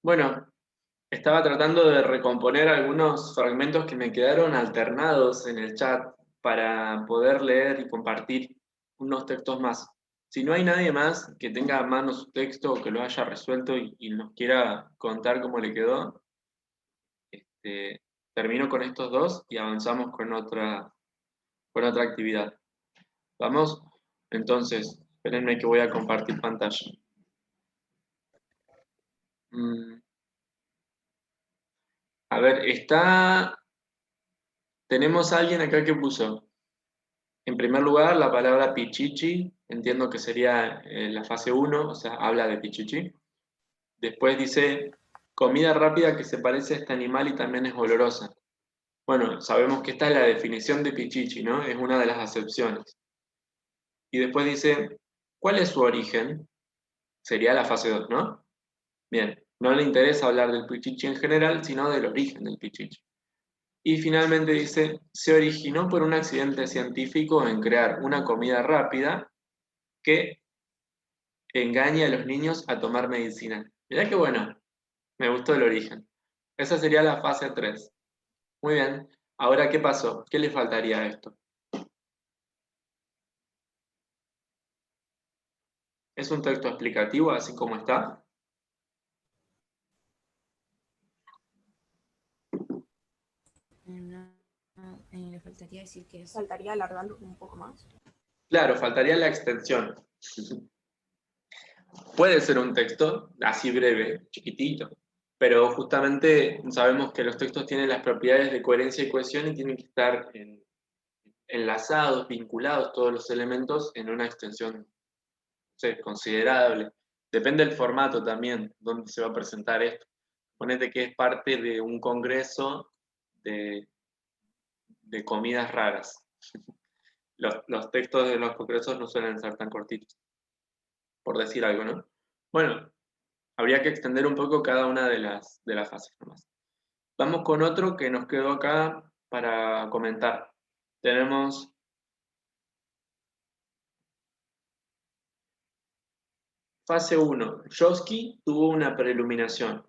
Bueno, estaba tratando de recomponer algunos fragmentos que me quedaron alternados en el chat para poder leer y compartir unos textos más. Si no hay nadie más que tenga a mano su texto o que lo haya resuelto y nos quiera contar cómo le quedó, termino con estos dos y avanzamos con otra actividad. ¿Vamos? Entonces, espérenme que voy a compartir pantalla. A ver, tenemos a alguien acá que puso, en primer lugar, la palabra pichichi, entiendo que sería la fase 1, o sea, habla de pichichi. Después dice, comida rápida que se parece a este animal y también es olorosa. Bueno, sabemos que esta es la definición de pichichi, ¿no? Es una de las acepciones. Y después dice, ¿cuál es su origen? Sería la fase 2, ¿no? Bien, no le interesa hablar del pichichi en general, sino del origen del pichichi. Y finalmente dice, se originó por un accidente científico en crear una comida rápida que engaña a los niños a tomar medicina. Mirá qué bueno, me gustó el origen. Esa sería la fase 3. Muy bien, ahora ¿qué pasó? ¿Qué le faltaría a esto? ¿Es un texto explicativo así como está? Le faltaría decir que es... Faltaría alargarlo un poco más. Claro, faltaría la extensión. Puede ser un texto así breve, chiquitito, pero justamente sabemos que los textos tienen las propiedades de coherencia y cohesión y tienen que estar enlazados, vinculados todos los elementos en una extensión, no sé, considerable. Depende del formato también, donde se va a presentar esto. Ponete que es parte de un congreso de, de comidas raras. Los textos de los congresos no suelen ser tan cortitos, por decir algo, ¿no? Bueno, habría que extender un poco cada una de las fases nomás. Vamos con otro que nos quedó acá para comentar. Tenemos fase 1. Josky tuvo una preiluminación.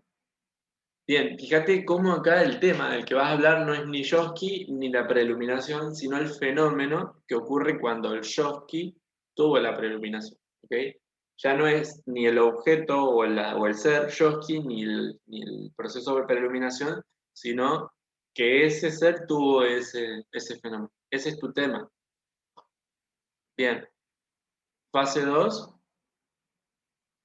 Bien, fíjate cómo acá el tema del que vas a hablar no es ni Josky ni la preiluminación, sino el fenómeno que ocurre cuando el Josky tuvo la preiluminación. ¿Okay? Ya no es ni el objeto o el ser Josky ni el proceso de preiluminación, sino que ese ser tuvo ese fenómeno. Ese es tu tema. Bien, fase 2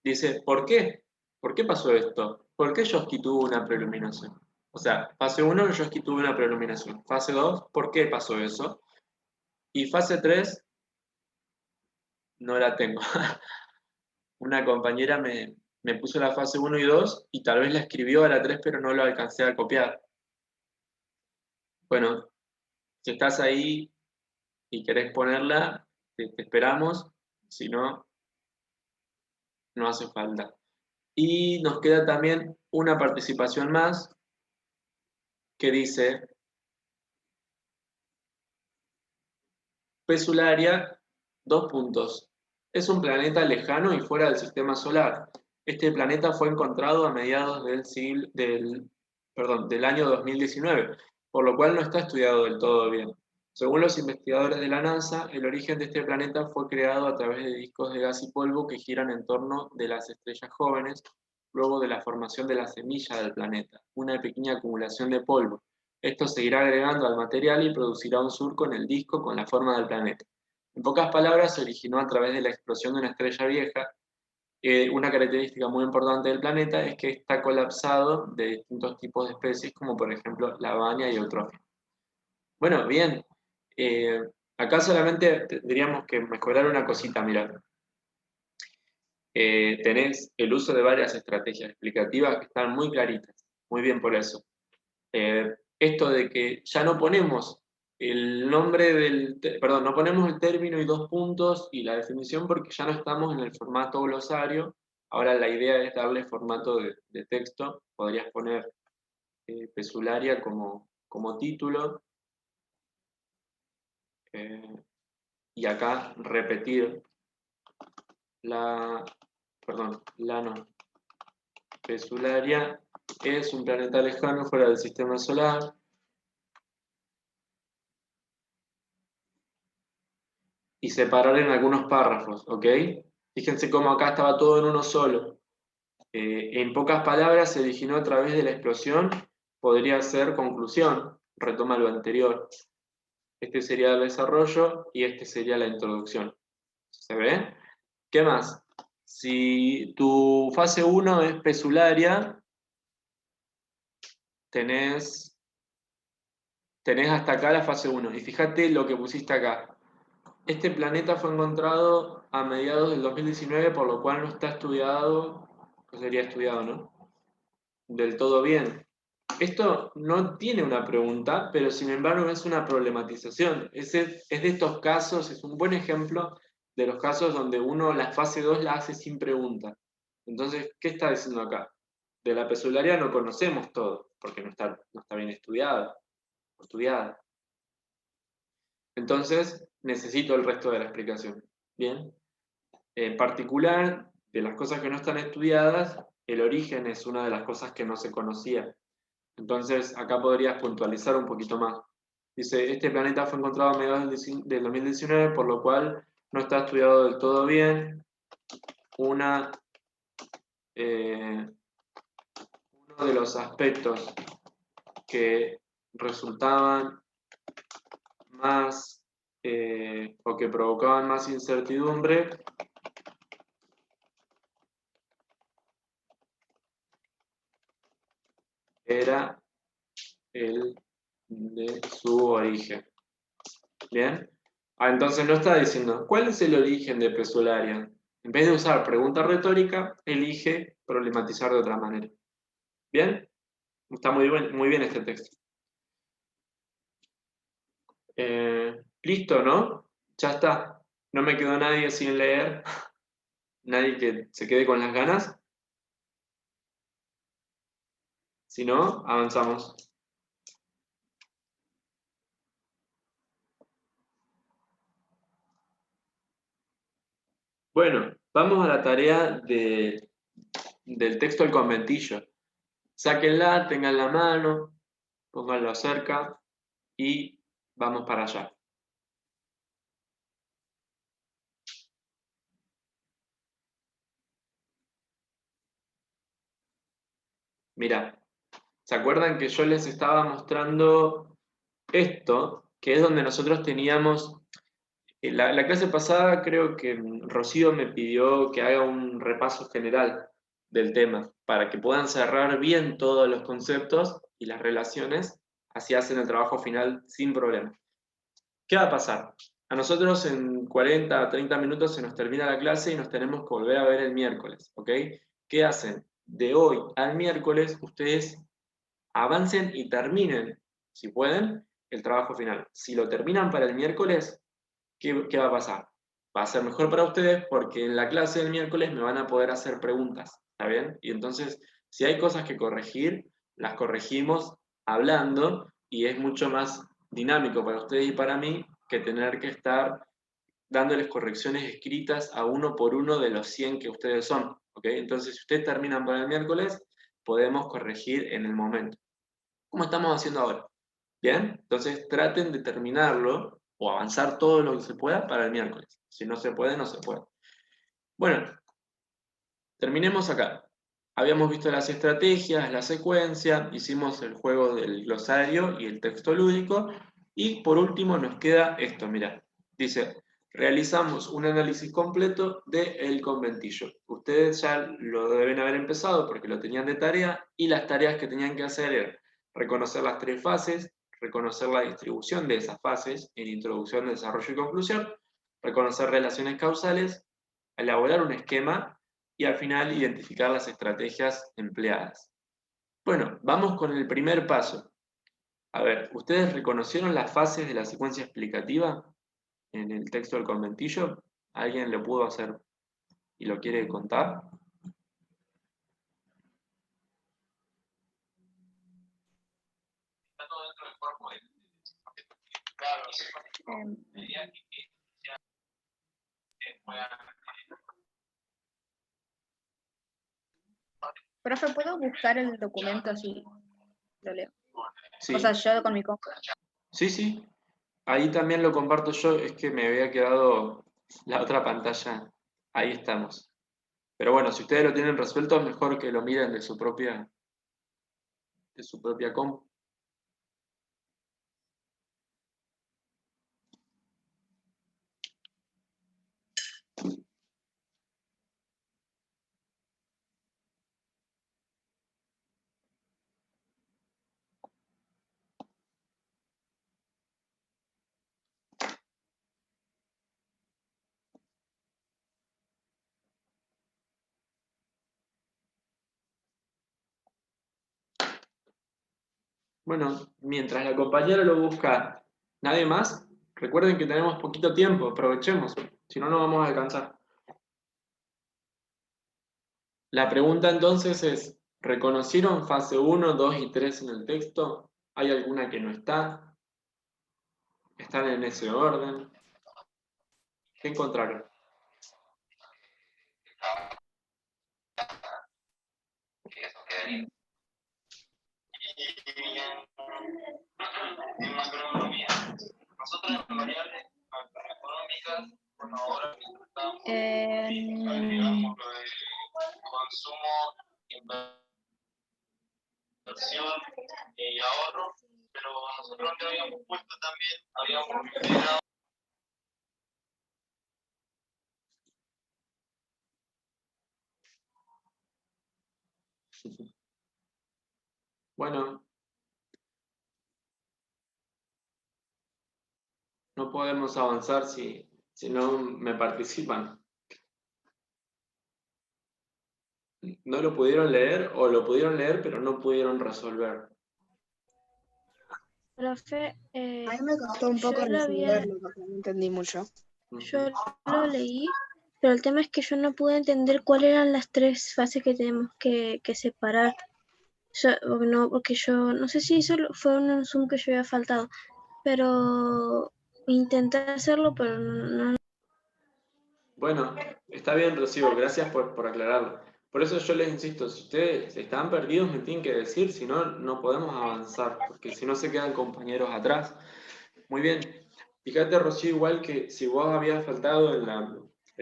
dice, ¿por qué? ¿Por qué pasó esto? ¿Por qué Josky tuvo una preiluminación? O sea, fase 1, Josky tuvo una preiluminación. Fase 2, ¿por qué pasó eso? Y fase 3, no la tengo. Una compañera me puso la fase 1 y 2 y tal vez la escribió a la 3, pero no lo alcancé a copiar. Bueno, si estás ahí y querés ponerla, te esperamos. Si no, no hace falta. Y nos queda también una participación más que dice, Pesularia, dos puntos. Es un planeta lejano y fuera del sistema solar. Este planeta fue encontrado a mediados del año 2019, por lo cual no está estudiado del todo bien. Según los investigadores de la NASA, el origen de este planeta fue creado a través de discos de gas y polvo que giran en torno de las estrellas jóvenes luego de la formación de la semilla del planeta, una pequeña acumulación de polvo. Esto se irá agregando al material y producirá un surco en el disco con la forma del planeta. En pocas palabras, se originó a través de la explosión de una estrella vieja. Una característica muy importante del planeta es que está colapsado de distintos tipos de especies, como por ejemplo la baña y eutrófilo. Bueno, bien. Eh, Acá solamente tendríamos que mejorar una cosita, mirad. Tenés el uso de varias estrategias explicativas que están muy claritas. Muy bien por eso. Esto de que ya no ponemos el nombre perdón, no ponemos el término y dos puntos y la definición porque ya no estamos en el formato glosario. Ahora la idea es darle formato de texto. Podrías poner pesularia como título y acá repetir la no. Pesularia es un planeta lejano fuera del sistema solar. Y separar en algunos párrafos, ¿ok? Fíjense cómo acá estaba todo en uno solo. En pocas palabras, se originó a través de la explosión, podría ser conclusión, retoma lo anterior. Este sería el desarrollo y este sería la introducción. ¿Se ve? ¿Qué más? Si tu fase 1 es pesularia, tenés hasta acá la fase 1. Y fíjate lo que pusiste acá. Este planeta fue encontrado a mediados del 2019, por lo cual no está estudiado, no sería estudiado, ¿no? Del todo bien. Esto no tiene una pregunta, pero sin embargo es una problematización. Es de estos casos, es un buen ejemplo de los casos donde uno la fase 2 la hace sin pregunta. Entonces, ¿qué está diciendo acá? De la pesularia no conocemos todo, porque no está bien estudiada. Entonces, necesito el resto de la explicación. Bien. En particular, de las cosas que no están estudiadas, el origen es una de las cosas que no se conocía. Entonces, acá podrías puntualizar un poquito más. Dice, este planeta fue encontrado a mediados del 2019, por lo cual no está estudiado del todo bien. Uno de los aspectos que resultaban más o que provocaban más incertidumbre era el de su origen. ¿Bien? Entonces no está diciendo, ¿cuál es el origen de Pesularia? En vez de usar pregunta retórica, elige problematizar de otra manera. ¿Bien? Está muy bien este texto. Listo, ¿no? Ya está. No me quedó nadie sin leer. Nadie que se quede con las ganas. Si no, avanzamos. Bueno, vamos a la tarea del texto del conventillo. Sáquenla, tengan la mano, pónganlo cerca y vamos para allá. Mira, ¿se acuerdan que yo les estaba mostrando esto? Que es donde nosotros teníamos. La clase pasada creo que Rocío me pidió que haga un repaso general del tema para que puedan cerrar bien todos los conceptos y las relaciones, así hacen el trabajo final sin problema. ¿Qué va a pasar? A nosotros en 40 a 30 minutos se nos termina la clase y nos tenemos que volver a ver el miércoles, ¿ok? ¿Qué hacen? De hoy al miércoles ustedes avancen y terminen, si pueden, el trabajo final. Si lo terminan para el miércoles, ¿qué va a pasar? Va a ser mejor para ustedes porque en la clase del miércoles me van a poder hacer preguntas, ¿está bien? Y entonces, si hay cosas que corregir, las corregimos hablando y es mucho más dinámico para ustedes y para mí que tener que estar dándoles correcciones escritas a uno por uno de los 100 que ustedes son, ¿ok? Entonces, si ustedes terminan para el miércoles, podemos corregir en el momento, como estamos haciendo ahora. ¿Bien? Entonces traten de terminarlo o avanzar todo lo que se pueda para el miércoles. Si no se puede, no se puede. Bueno, terminemos acá. Habíamos visto las estrategias, la secuencia, hicimos el juego del glosario y el texto lúdico, y por último nos queda esto, mira, dice, realizamos un análisis completo del conventillo. Ustedes ya lo deben haber empezado porque lo tenían de tarea, y las tareas que tenían que hacer eran reconocer las 3 fases, reconocer la distribución de esas fases en introducción, desarrollo y conclusión, reconocer relaciones causales, elaborar un esquema y al final identificar las estrategias empleadas. Bueno, vamos con el primer paso. A ver, ¿ustedes reconocieron las fases de la secuencia explicativa en el texto del conventillo? ¿Alguien lo pudo hacer y lo quiere contar? Profe, ¿puedo buscar el documento así lo leo? Sí, O sea, yo con mi compu. sí. Ahí también lo comparto yo, es que me había quedado la otra pantalla. Ahí estamos. Pero bueno, si ustedes lo tienen resuelto, es mejor que lo miren de su propia compu. Bueno, mientras la compañera lo busca, ¿nadie más? Recuerden que tenemos poquito tiempo, aprovechemos, si no, no vamos a alcanzar. La pregunta entonces es, ¿reconocieron fase 1, 2 y 3 en el texto? ¿Hay alguna que no está? ¿Están en ese orden? ¿Qué encontraron? En macroeconomía, nosotros en variables macroeconómicas, por ahora estamos agregamos lo de consumo, inversión y ahorro, pero nosotros le habíamos puesto también, habíamos integrado. Bueno, no podemos avanzar si no me participan. ¿No lo pudieron leer o lo pudieron leer pero no pudieron resolver? Profe, A mí me costó un poco resolverlo porque no entendí mucho. yo lo leí, pero el tema es que yo no pude entender cuáles eran las 3 fases que tenemos que separar. Porque yo no sé si eso fue un Zoom que yo había faltado, pero intenté hacerlo, pero no. Bueno, está bien, Rocío, gracias por aclararlo. Por eso yo les insisto, si ustedes están perdidos me tienen que decir, si no, no podemos avanzar, porque si no se quedan compañeros atrás. Muy bien, fíjate, Rocío, igual que si vos habías faltado en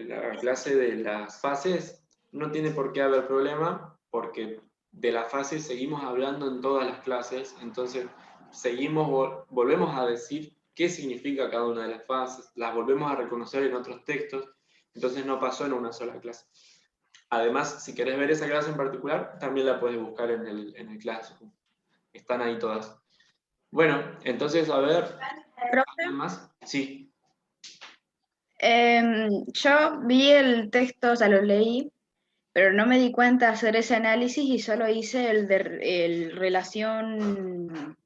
la clase de las fases, no tiene por qué haber problema, porque de las fases seguimos hablando en todas las clases, entonces volvemos a decir qué significa cada una de las fases, las volvemos a reconocer en otros textos, entonces no pasó en una sola clase. Además, si querés ver esa clase en particular, también la puedes buscar en el Classroom. Están ahí todas. Bueno, entonces, a ver, ¿alguien más? Sí. Yo vi el texto, o sea, lo leí, pero no me di cuenta de hacer ese análisis y solo hice el de relación,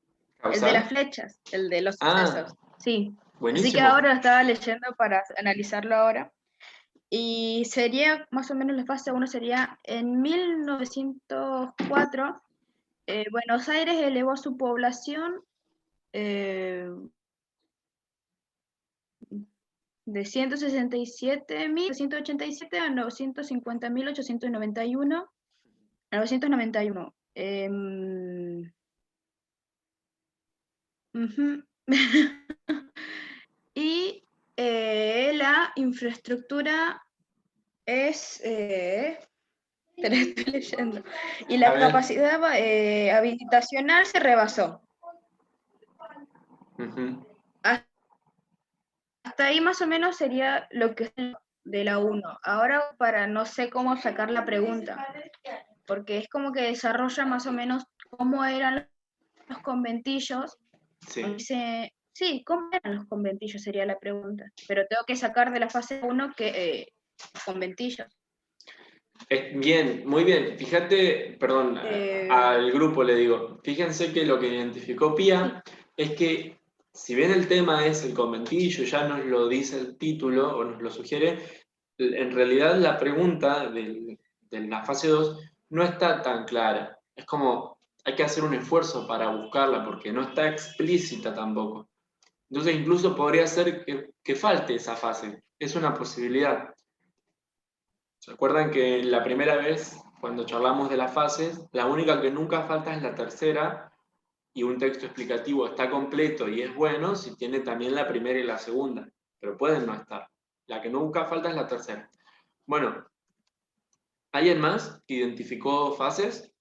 el de las flechas, el de los sucesos. Sí. Así que Buenísimo. ahora lo estaba leyendo para analizarlo ahora. Y sería, más o menos la fase 1 sería, en 1904, Buenos Aires elevó su población de 167.187 a 950.891 a 991. Ujú. Y la infraestructura es Te la estoy leyendo. Y A la ver. capacidad habitacional se rebasó. Ujú. Hasta ahí más o menos sería lo que es de la 1. Ahora para no sé cómo sacar la pregunta, porque es como que desarrolla más o menos cómo eran los conventillos. Sí. Dice, sí, ¿cómo eran los conventillos? Sería la pregunta. Pero tengo que sacar de la fase 1 que los conventillos. Bien, muy bien. Fíjate, perdón, al grupo le digo, fíjense que lo que identificó Pía es que si bien el tema es el conventillo, ya nos lo dice el título o nos lo sugiere, en realidad la pregunta de la fase 2 no está tan clara. Es como, hay que hacer un esfuerzo para buscarla porque no está explícita tampoco. Entonces incluso podría ser que falte esa fase. Es una posibilidad. ¿Se acuerdan que la primera vez, cuando charlamos de las fases, la única que nunca falta es la tercera y un texto explicativo está completo y es bueno si tiene también la primera y la segunda, pero pueden no estar. La que nunca falta es la tercera. Bueno, ¿alguien más que identificó fases?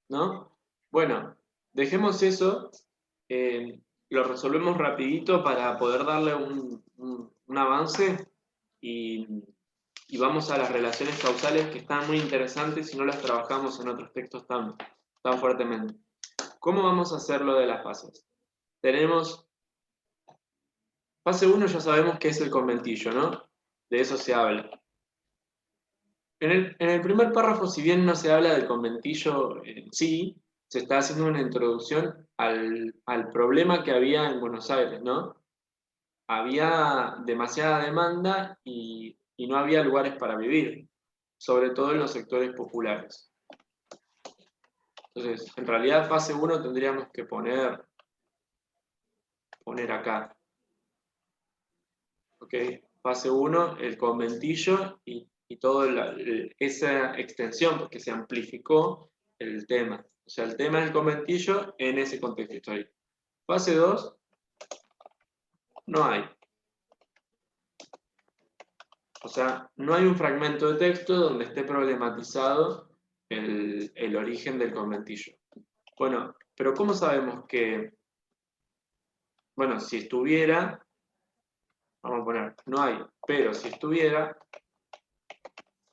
¿No? Bueno, dejemos eso, lo resolvemos rapidito para poder darle un avance y vamos a las relaciones causales que están muy interesantes y no las trabajamos en otros textos tan fuertemente. ¿Cómo vamos a hacer lo de las fases? Tenemos fase 1, ya sabemos que es el conventillo, ¿no? De eso se habla. En el primer párrafo, si bien no se habla del conventillo en sí, se está haciendo una introducción al problema que había en Buenos Aires, ¿no? Había demasiada demanda y no había lugares para vivir, sobre todo en los sectores populares. Entonces, en realidad, fase 1 tendríamos que poner acá. ¿Ok? Fase 1, el conventillo y toda esa extensión, porque se amplificó el tema. O sea, el tema del conventillo en ese contexto histórico. Fase 2, no hay. O sea, no hay un fragmento de texto donde esté problematizado el origen del conventillo. Bueno, pero ¿cómo sabemos que, bueno, si estuviera, vamos a poner, no hay, pero si estuviera,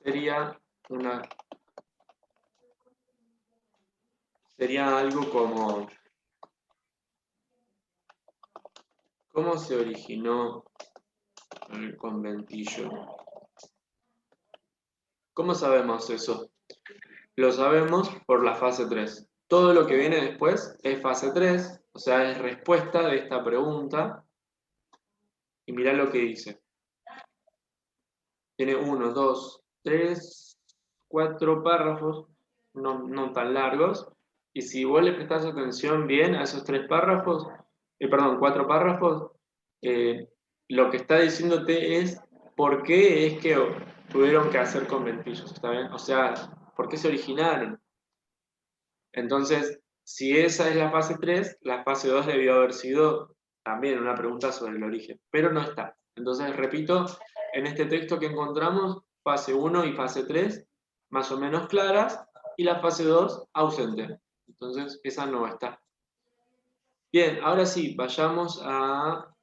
sería algo como, ¿cómo se originó el conventillo? ¿Cómo sabemos eso? Lo sabemos por la fase 3. Todo lo que viene después es fase 3, o sea, es respuesta de esta pregunta. Y mirá lo que dice. Tiene 1, 2, 3, 4 párrafos, no tan largos. Y si vos le prestás atención bien a esos 3 párrafos, perdón, 4 párrafos, lo que está diciéndote es por qué es que tuvieron que hacer conventillos, ¿está bien? O sea, ¿por qué se originaron? Entonces, si esa es la fase 3, la fase 2 debió haber sido también una pregunta sobre el origen, pero no está. Entonces, repito, en este texto que encontramos, fase 1 y fase 3, más o menos claras, y la fase 2 ausente. Entonces, esa no está. Bien, ahora sí, vayamos a...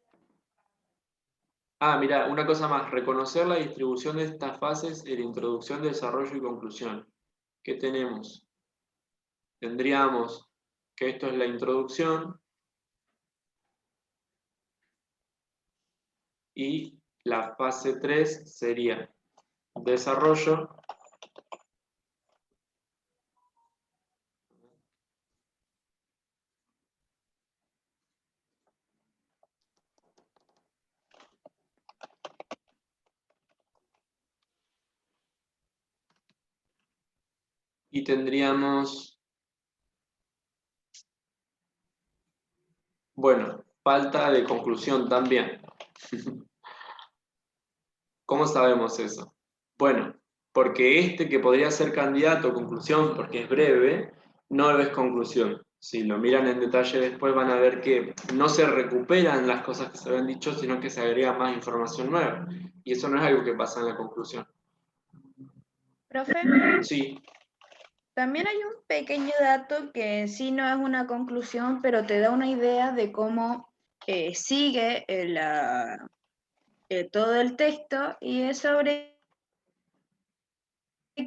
Ah, mira, una cosa más, reconocer la distribución de estas fases en introducción, desarrollo y conclusión. ¿Qué tenemos? Tendríamos que esto es la introducción y la fase 3 sería desarrollo y tendríamos, bueno, falta de conclusión también. ¿Cómo sabemos eso? Bueno, porque este que podría ser candidato a conclusión, porque es breve, no es conclusión. Si lo miran en detalle después van a ver que no se recuperan las cosas que se habían dicho, sino que se agrega más información nueva. Y eso no es algo que pasa en la conclusión. Profe, Sí, también hay un pequeño dato que en sí no es una conclusión, pero te da una idea de cómo sigue todo el texto, y es sobre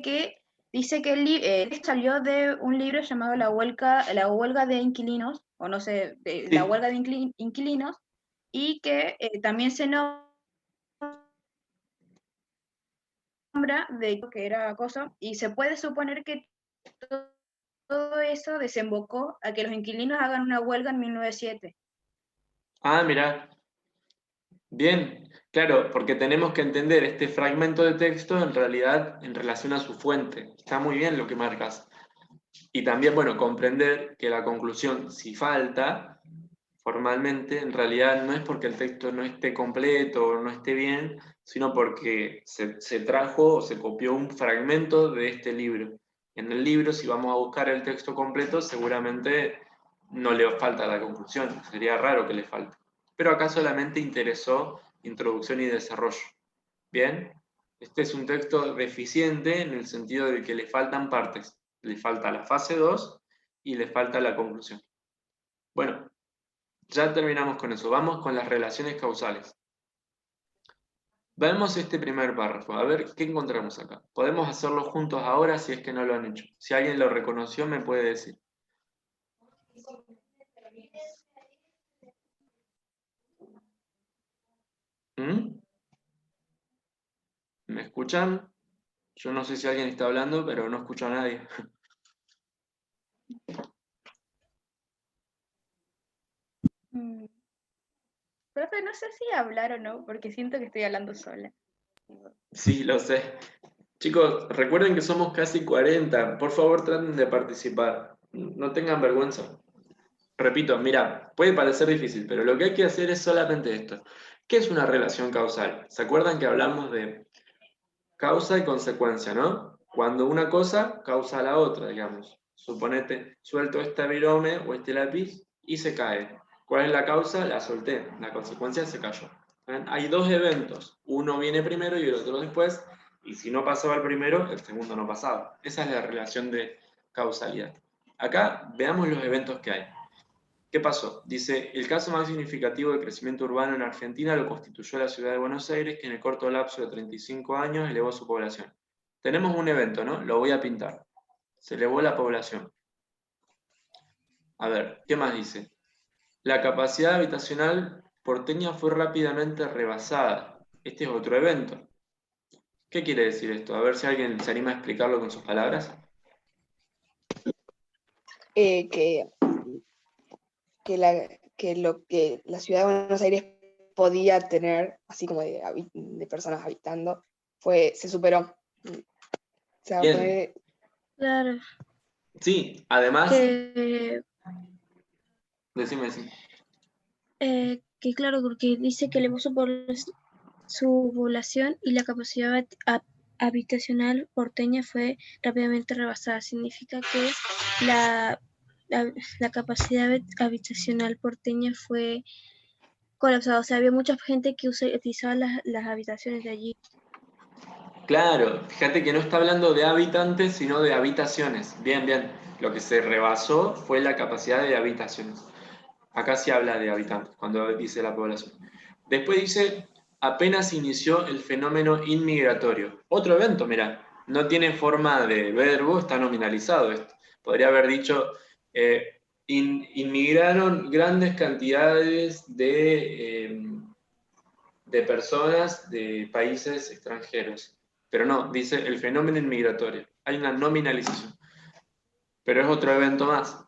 que dice que él salió de un libro llamado La huelga de inquilinos, o no sé, La sí. huelga de inquilinos, y que también se nombra de que era cosa, y se puede suponer que todo eso desembocó a que los inquilinos hagan una huelga en 1907. Ah, mira. Bien, claro, porque tenemos que entender este fragmento de texto en realidad en relación a su fuente. Está muy bien lo que marcas. Y también, bueno, comprender que la conclusión, si falta formalmente, en realidad no es porque el texto no esté completo o no esté bien, sino porque se trajo o se copió un fragmento de este libro. En el libro, si vamos a buscar el texto completo, seguramente no le falta la conclusión. Sería raro que le falte. Pero acá solamente interesó introducción y desarrollo. Bien, este es un texto deficiente en el sentido de que le faltan partes. Le falta la fase 2 y le falta la conclusión. Bueno, ya terminamos con eso. Vamos con las relaciones causales. Vemos este primer párrafo. A ver qué encontramos acá. Podemos hacerlo juntos ahora si es que no lo han hecho. Si alguien lo reconoció, me puede decir. ¿Mm? ¿Me escuchan? Yo no sé si alguien está hablando, pero no escucho a nadie. Profe, no sé si hablar o no, porque siento que estoy hablando sola. Sí, lo sé. Chicos, recuerden que somos casi 40. Por favor, traten de participar. No tengan vergüenza. Repito, mira, puede parecer difícil, pero lo que hay que hacer es solamente esto. ¿Qué es una relación causal? ¿Se acuerdan que hablamos de causa y consecuencia, no? Cuando una cosa causa a la otra, digamos. Suponete, suelto este virome o este lápiz y se cae. ¿Cuál es la causa? La solté. La consecuencia se cayó. ¿Ven? Hay dos eventos. Uno viene primero y el otro después. Y si no pasaba el primero, el segundo no pasaba. Esa es la relación de causalidad. Acá veamos los eventos que hay. ¿Qué pasó? Dice, el caso más significativo de crecimiento urbano en Argentina lo constituyó la ciudad de Buenos Aires, que en el corto lapso de 35 años elevó su población. Tenemos un evento, ¿no? Lo voy a pintar. Se elevó la población. A ver, ¿qué más dice? La capacidad habitacional porteña fue rápidamente rebasada. Este es otro evento. ¿Qué quiere decir esto? A ver si alguien se anima a explicarlo con sus palabras. Que lo que la ciudad de Buenos Aires podía tener, así como de personas habitando, se superó. O sea, Bien, Claro, sí, además, que, decime, sí. que claro, porque dice que elevó su población y la capacidad habitacional porteña fue rápidamente rebasada. Significa que la, la capacidad habitacional porteña fue colapsada. O sea, había mucha gente que utilizaba las habitaciones de allí. Claro, fíjate que no está hablando de habitantes, sino de habitaciones. Bien, bien. Lo que se rebasó fue la capacidad de habitaciones. Acá se habla de habitantes, cuando dice la población. Después dice, apenas inició el fenómeno inmigratorio. Otro evento, mira, no tiene forma de verbo, está nominalizado esto. Podría haber dicho, inmigraron grandes cantidades de personas de países extranjeros. Pero no, dice el fenómeno inmigratorio. Hay una nominalización. Pero es otro evento más.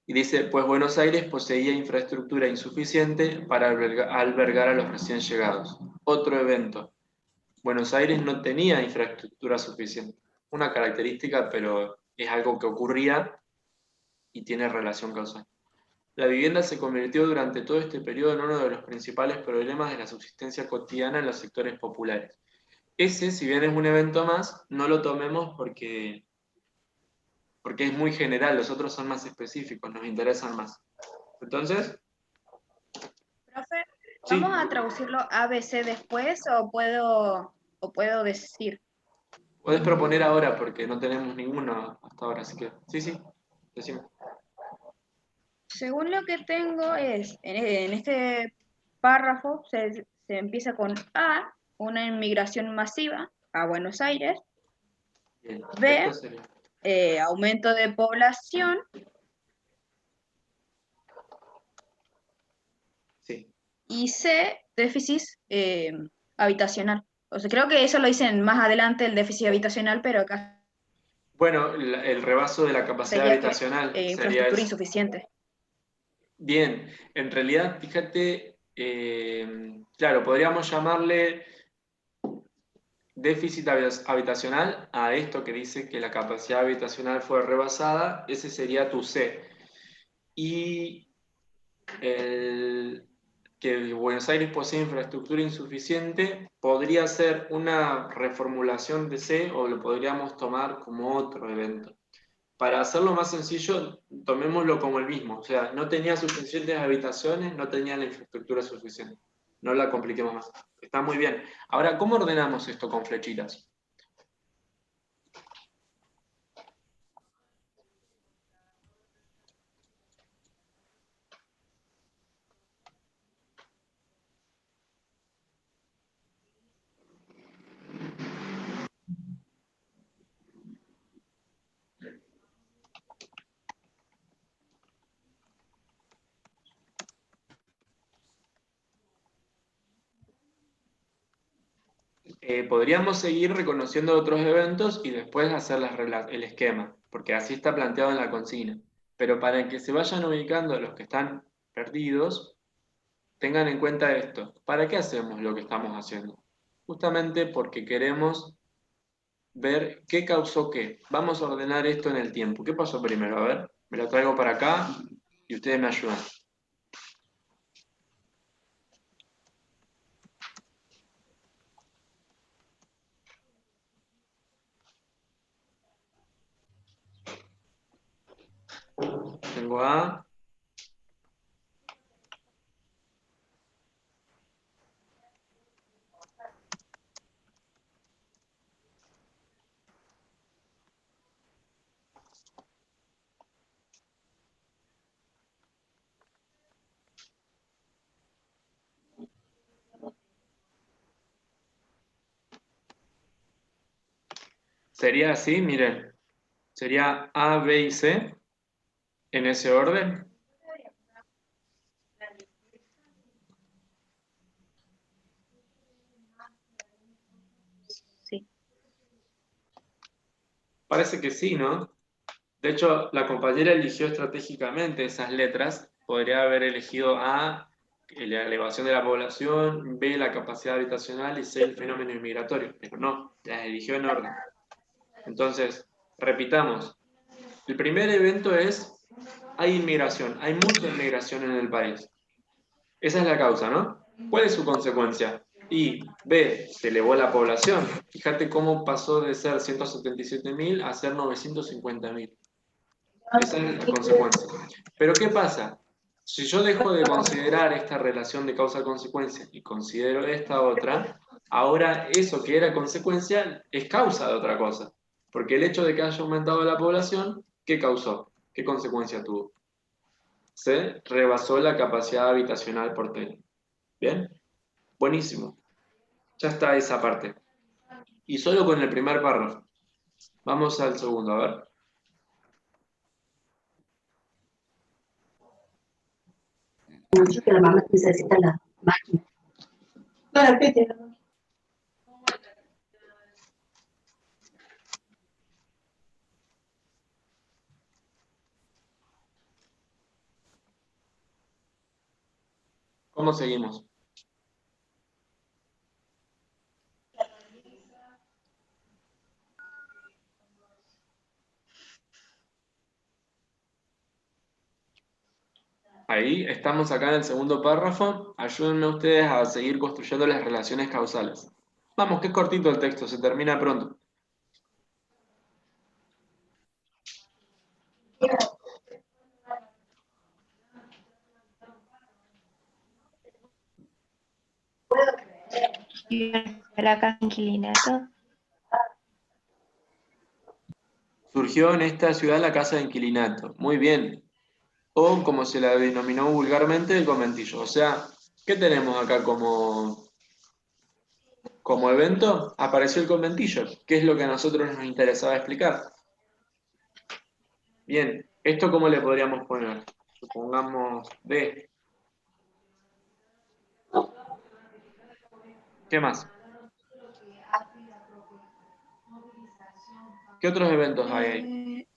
Y dice, pues Buenos Aires poseía infraestructura insuficiente para albergar a los recién llegados. Otro evento. Buenos Aires no tenía infraestructura suficiente. Una característica, pero es algo que ocurría y tiene relación causal. La vivienda se convirtió durante todo este periodo en uno de los principales problemas de la subsistencia cotidiana en los sectores populares. Ese, si bien es un evento más, no lo tomemos porque es muy general, los otros son más específicos, nos interesan más. Entonces, Profe, sí, ¿vamos a traducirlo ABC después o puedo decir? podés proponer ahora porque no tenemos ninguno hasta ahora, así que sí, decime. Según lo que tengo es, en este párrafo se empieza con A, una inmigración masiva a Buenos Aires, Bien, B, esto sería. aumento de población, Sí. y C, déficit habitacional. O sea, creo que eso lo dicen más adelante, el déficit habitacional, pero acá Bueno, el rebaso de la capacidad sería habitacional sería infraestructura eso. insuficiente. Bien, en realidad, fíjate, claro, podríamos llamarle déficit habitacional a esto que dice que la capacidad habitacional fue rebasada, ese sería tu C. Y el que Buenos Aires posee infraestructura insuficiente podría ser una reformulación de C o lo podríamos tomar como otro evento. Para hacerlo más sencillo, tomémoslo como el mismo. O sea, no tenía suficientes habitaciones, no tenía la infraestructura suficiente. No la compliquemos más. Está muy bien. Ahora, ¿cómo ordenamos esto con flechitas? Podríamos seguir reconociendo otros eventos y después hacer el esquema, porque así está planteado en la consigna. Pero para que se vayan ubicando los que están perdidos, tengan en cuenta esto. ¿Para qué hacemos lo que estamos haciendo? Justamente porque queremos ver qué causó qué. Vamos a ordenar esto en el tiempo. ¿Qué pasó primero? A ver, me lo traigo para acá y ustedes me ayudan. Tengo A. Sería así, miren. Sería A, B y C en ese orden. Sí. Parece que sí, ¿no? De hecho, la compañera eligió estratégicamente esas letras. Podría haber elegido A, la elevación de la población, B, la capacidad habitacional y C, el fenómeno inmigratorio. Pero no, las eligió en orden. Entonces, repitamos. El primer evento es, hay inmigración, hay mucha inmigración en el país. Esa es la causa, ¿no? ¿Cuál es su consecuencia? Y B, se elevó la población. Fíjate cómo pasó de ser 177.000 a ser 950.000. Esa es la consecuencia. Pero ¿qué pasa? Si yo dejo de considerar esta relación de causa-consecuencia y considero esta otra, ahora eso que era consecuencia es causa de otra cosa. Porque el hecho de que haya aumentado la población, ¿qué causó? ¿Qué consecuencia tuvo? Se rebasó la capacidad habitacional porteña. ¿Bien? Buenísimo. Ya está esa parte. Y solo con el primer párrafo. Vamos al segundo, a ver. Mucho que la mamá necesita la máquina. No, repite. ¿Cómo seguimos? Ahí estamos acá en el segundo párrafo. Ayúdenme ustedes a seguir construyendo las relaciones causales. Vamos, que es cortito el texto, se termina pronto. La casa de inquilinato. Surgió en esta ciudad la casa de inquilinato. Muy bien. O, como se la denominó vulgarmente, el conventillo. O sea, ¿qué tenemos acá como evento? Apareció el conventillo, que es lo que a nosotros nos interesaba explicar. Bien, ¿esto cómo le podríamos poner? Supongamos D. ¿Qué más? ¿Qué otros eventos hay ahí?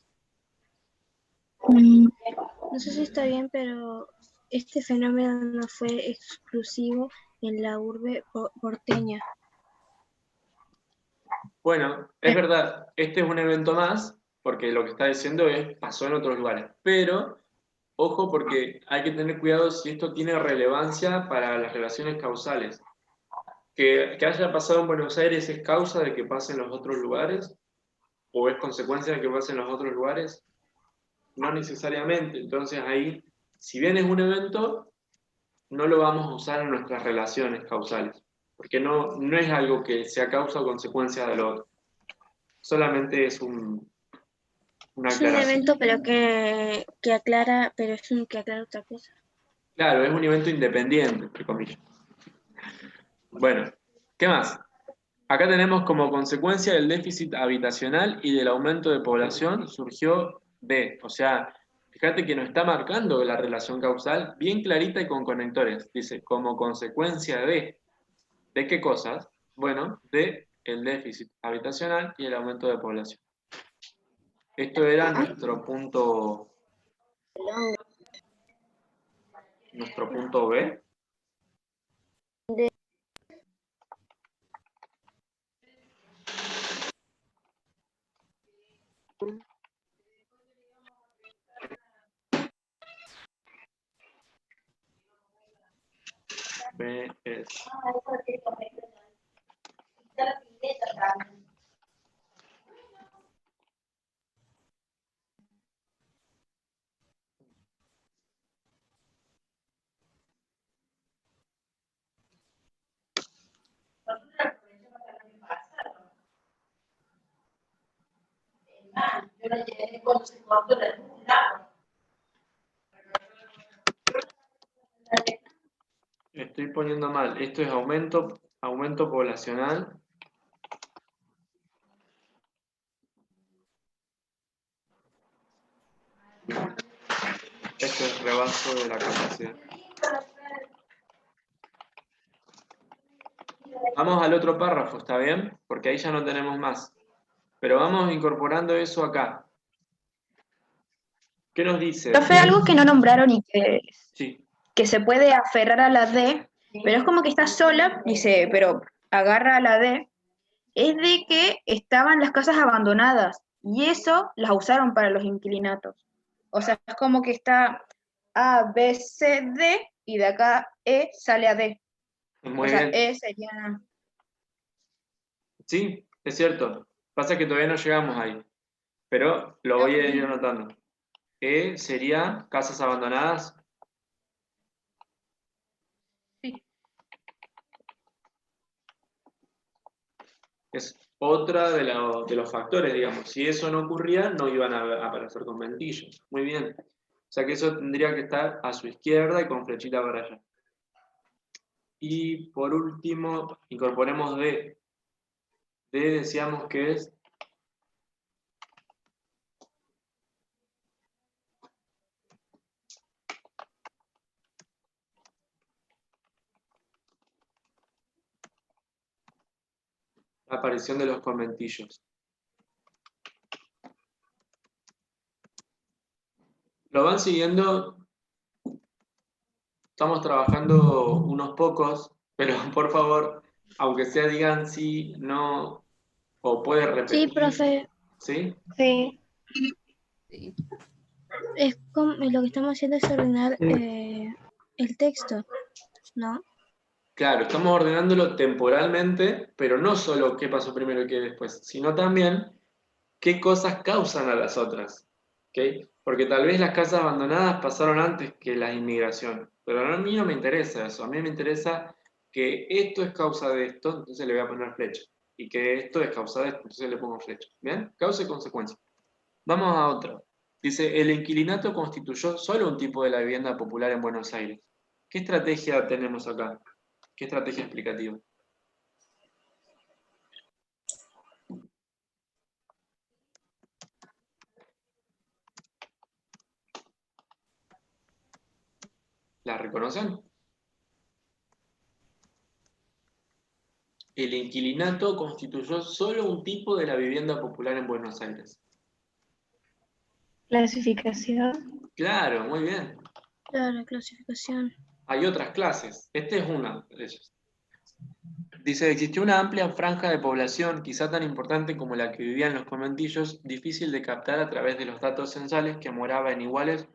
No sé si está bien, pero este fenómeno no fue exclusivo en la urbe porteña. Bueno, es verdad, este es un evento más, porque lo que está diciendo es, pasó en otros lugares. Pero, ojo, porque hay que tener cuidado si esto tiene relevancia para las relaciones causales. Que haya pasado en Buenos Aires es causa de que pase en los otros lugares, o es consecuencia de que pase en los otros lugares. No necesariamente. Entonces ahí, si bien es un evento, no lo vamos a usar en nuestras relaciones causales, porque no es algo que sea causa o consecuencia de lo otro. Solamente es una Es un aclaración. evento, pero que aclara, pero es un que aclara otra cosa. Claro, es un evento independiente, entre comillas. Bueno, ¿qué más? Acá tenemos como consecuencia del déficit habitacional y del aumento de población surgió B. O sea, fíjate que nos está marcando la relación causal bien clarita y con conectores. Dice, como consecuencia ¿de qué cosas? Bueno, de el déficit habitacional y el aumento de población. Esto era nuestro punto B. B es Estoy poniendo mal. Esto es aumento poblacional. Esto es rebaso de la capacidad. Vamos al otro párrafo, ¿está bien? Porque ahí ya no tenemos más. Pero vamos incorporando eso acá. ¿Qué nos dice? Profe, algo que no nombraron y Sí. que se puede aferrar a la D, pero es como que está sola, dice, pero agarra a la D, es de que estaban las casas abandonadas y eso las usaron para los inquilinatos. O sea, es como que está A, B, C, D y de acá E sale a D. Muy O sea, bien. E sería... Sí, es cierto. Pasa que todavía no llegamos ahí. Pero lo voy a ir anotando. E sería casas abandonadas. Sí. Es otra de los factores, digamos. Si eso no ocurría, no iban a aparecer conventillos. Muy bien. O sea que eso tendría que estar a su izquierda y con flechita para allá. Y por último, incorporemos D. D decíamos que es la aparición de los conventillos. ¿Lo van siguiendo? Estamos trabajando unos pocos, pero por favor, aunque sea digan sí, no, o puede repetir. Sí, profe. ¿Sí? Sí. Sí. Es como, lo que estamos haciendo es ordenar el texto, ¿no? Claro, estamos ordenándolo temporalmente, pero no solo qué pasó primero y qué después, sino también qué cosas causan a las otras. ¿Ok? Porque tal vez las casas abandonadas pasaron antes que la inmigración, pero a mí no me interesa eso, a mí me interesa que esto es causa de esto, entonces le voy a poner flecha, y que esto es causa de esto, entonces le pongo flecha. ¿Bien? Causa y consecuencia. Vamos a otra. Dice, el inquilinato constituyó solo un tipo de la vivienda popular en Buenos Aires. ¿Qué estrategia tenemos acá? ¿Qué estrategia explicativa? ¿La reconocen? El inquilinato constituyó solo un tipo de la vivienda popular en Buenos Aires. Clasificación. Claro, muy bien. Claro, clasificación. Hay otras clases. Este es una de ellas. Dice, existió una amplia franja de población, quizá tan importante como la que vivía en los conventillos, difícil de captar a través de los datos censales, que moraba en iguales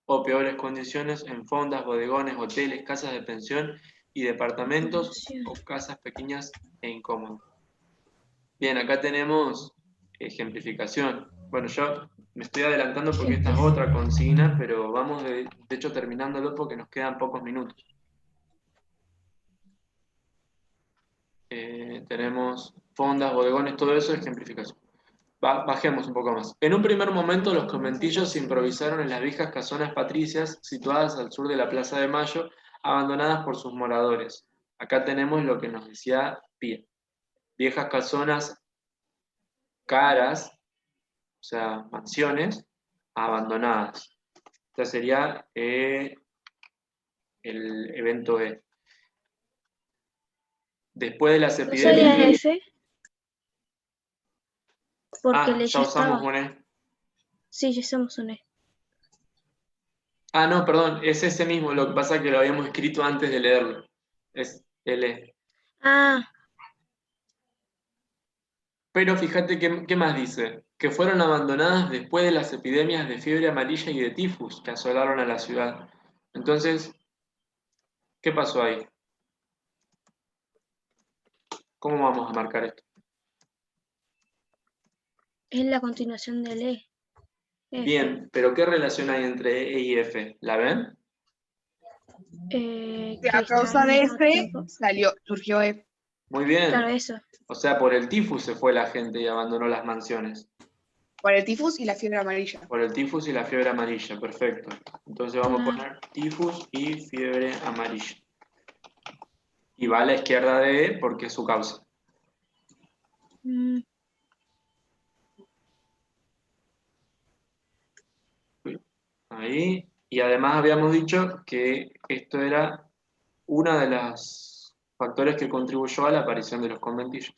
o peores condiciones en fondas, bodegones, hoteles, casas de pensión y departamentos o casas pequeñas e incómodas. Bien, acá tenemos ejemplificación. Bueno, yo me estoy adelantando porque esta es otra consigna, pero vamos de hecho terminándolo porque nos quedan pocos minutos. Tenemos fondas, bodegones, todo eso es ejemplificación. Bajemos un poco más. En un primer momento los conventillos se improvisaron en las viejas casonas patricias situadas al sur de la Plaza de Mayo, abandonadas por sus moradores. Acá tenemos lo que nos decía Pía. Viejas casonas caras, o sea, mansiones abandonadas. Este sería el evento E. Después de las ¿No sería epidemias... F? Porque le ya ya usamos estaba. un E. Sí, ya estamos un E. No, perdón, es ese mismo, lo que pasa es que lo habíamos escrito antes de leerlo. Es el E. Ah, Pero fíjate qué más dice, que fueron abandonadas después de las epidemias de fiebre amarilla y de tifus que asolaron a la ciudad. Entonces, ¿qué pasó ahí? ¿Cómo vamos a marcar esto? es la continuación del E. F. Bien, pero ¿qué relación hay entre E y F? ¿La ven? Que A causa están de al mismo F tiempo. surgió F. Muy bien. Claro, eso. O sea, por el tifus se fue la gente y abandonó las mansiones. Por el tifus y la fiebre amarilla. Por el tifus y la fiebre amarilla, perfecto. Entonces vamos a poner tifus y fiebre amarilla. Y va a la izquierda de E porque es su causa. Mm, Ahí. Y además habíamos dicho que esto era uno de los factores que contribuyó a la aparición de los conventillos.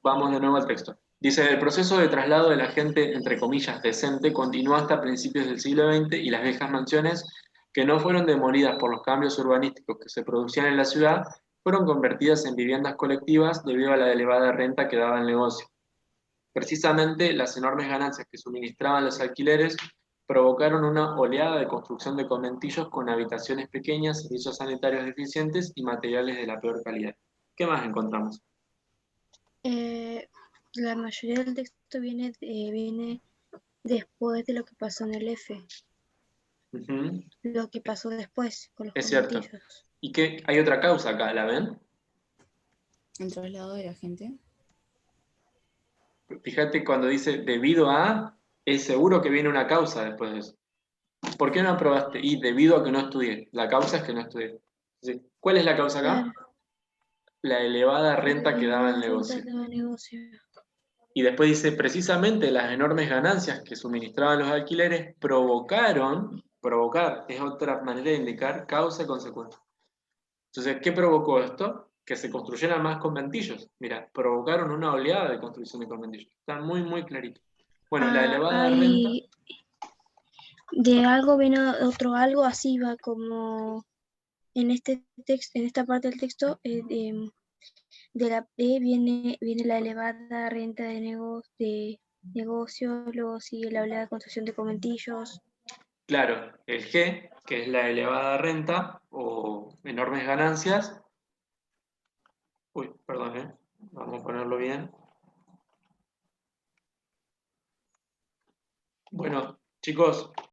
Vamos de nuevo al texto. Dice, el proceso de traslado de la gente, entre comillas, decente, continuó hasta principios del siglo XX y las viejas mansiones, que no fueron demolidas por los cambios urbanísticos que se producían en la ciudad, fueron convertidas en viviendas colectivas debido a la elevada renta que daba el negocio. Precisamente las enormes ganancias que suministraban los alquileres provocaron una oleada de construcción de conventillos con habitaciones pequeñas, servicios sanitarios deficientes y materiales de la peor calidad. ¿Qué más encontramos? la mayoría del texto viene después de lo que pasó en el F. Ujú. Lo que pasó después con los Es cierto. conventillos. ¿Y qué? Hay otra causa acá, ¿la ven? El traslado de la gente. Fíjate cuando dice debido a, es seguro que viene una causa después de eso. ¿Por qué no aprobaste? Y debido a que no estudié. La causa es que no estudié. ¿Sí? ¿Cuál es la causa acá? Claro. La elevada renta que daba el La negocio. renta que daba el negocio. Y después dice, precisamente las enormes ganancias que suministraban los alquileres provocar, es otra manera de indicar causa y consecuencia. Entonces, ¿qué provocó esto? Que se construyeran más conventillos. Mira, provocaron una oleada de construcción de conventillos. Está muy, muy clarito. Bueno, la elevada renta... De algo viene otro algo, así va como en este texto, en esta parte del texto, de la E viene la elevada renta de negocio negocios, luego sigue la oleada de construcción de conventillos. Claro, el G, que es la elevada renta o enormes ganancias. Uy, perdón, vamos a ponerlo bien. Bueno, chicos,